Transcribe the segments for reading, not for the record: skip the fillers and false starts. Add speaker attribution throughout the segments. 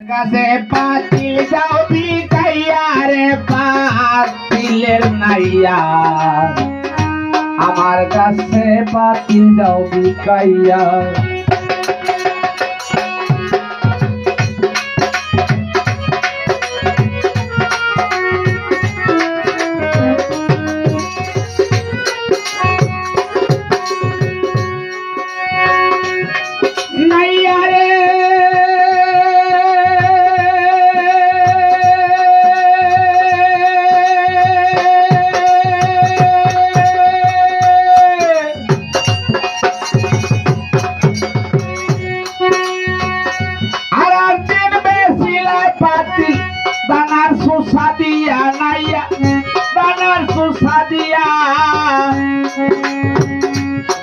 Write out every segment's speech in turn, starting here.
Speaker 1: কাছে পাতিল যাও বিকাইয়া রে পাতিলের নাইয়া আমার কাছে পাতিল যাও বিকাইয়া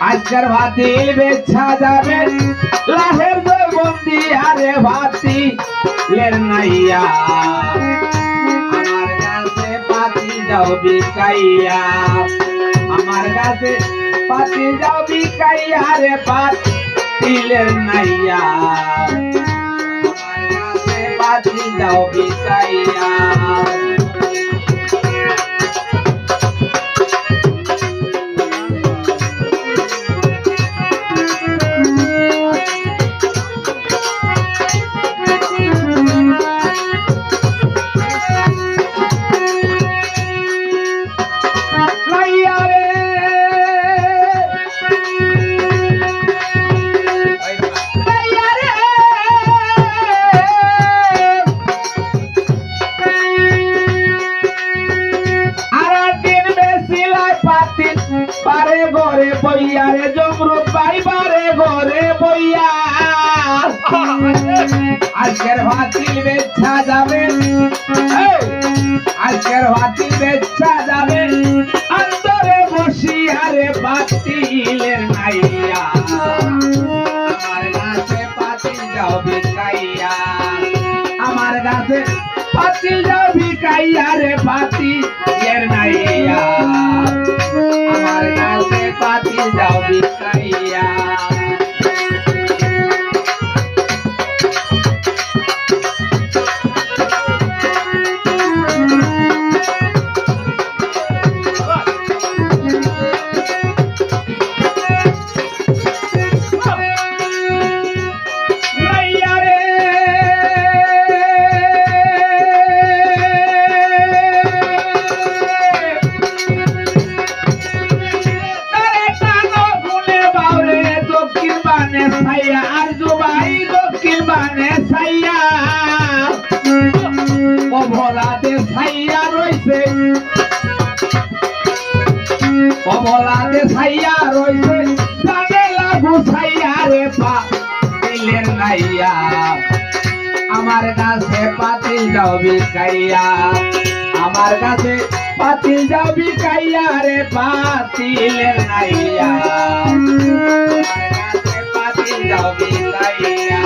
Speaker 1: আজকের ভাতিল বেছা যাবে লাহের বন্দি আরে ভাতিলের নাইয়া আমার কাছে পাতিল যাও বিকাইয়া আমার কাছে পাতিল যাও বিকাইয়া রে পাতিলের নাইয়া আমার কাছে পাতিল যাও বিকাইয়া বারে ঘরে বইয়া রে জমরুদ ভাই বারে ঘরে বইয়া আজকের ভাতিল বেচ্ছা যাবে আজকের ভাতিল বেচ্ছা যাবে অন্তরে বসিয়া রে পাতিলের নাইয়া আমার কাছে পাতিল যাও বিকাইয়া আমার কাছে পাতিল যাও বিকাইয়া রে পাতিলের নাইয়া আমার কাছে পাতিল যাও বিকাইয়া অবলাতে ছাইয়া রইছে জানে লাগু ছাইয়া রে পাতিলের নাইয়া আমার কাছে পাতিল যাও বিকাইয়া আমার কাছে পাতিল যাও বিকাইয়া রে পাতিলের নাইয়া আমার কাছে পাতিল যাও বিকাইয়া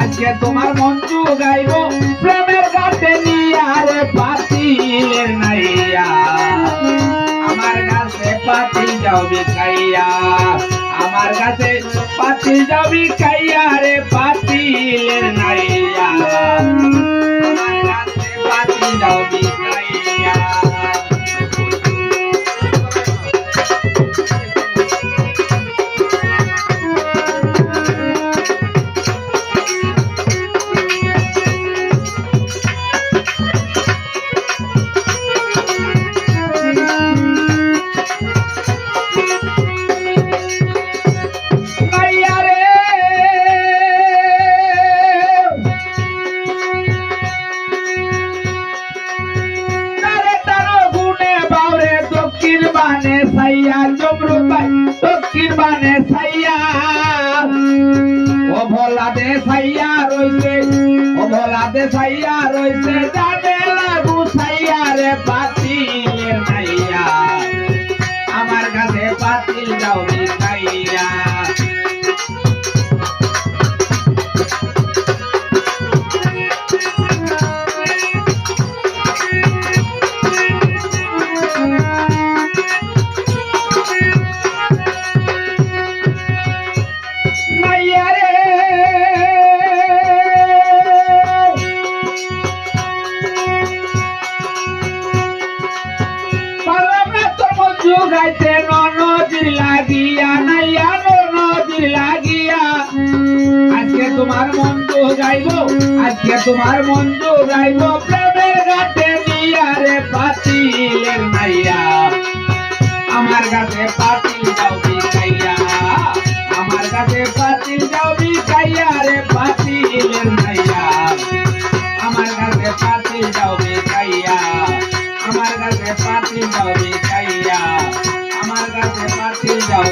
Speaker 1: আজকে তোমার মঞ্জু গাইব প্রেমের গাতে নিয়া রে পাতিলের নাইয়া আমার কাছে পাতিল যাও বিকাইয়া আমার কাছে পাতিল যাও বিকাইয়া রে পাতিলের নাইয়া আমার কাছে পাতিল যাও বিকাইয়া সাথে ছাইয়া রইছে জানে লাগু ছাইয়া রে পাতিলের নাইয়া আমার কাছে পাতিল যাও বিকাইয়া গাইতে নদীর লাগিয়া নাইয়া নদীর লাগিয়া আজকে তোমার মন্ত্র গাইবো আজকে তোমার মন্ত্র গাইবো প্রেমের ঘাটে নিয়া রে পাতিলের নাইয়া আমার কাছে পাতিল যাও বিকাইয়া আমার কাছে পাতিল যাও বিকাইয়া রে পাতিলের নাইয়া আমার কাছে পাতিল যাও বিকাইয়া আমার কাছে পাতিল যাও বিকাইয়া আমার কাছে পাতিল যাও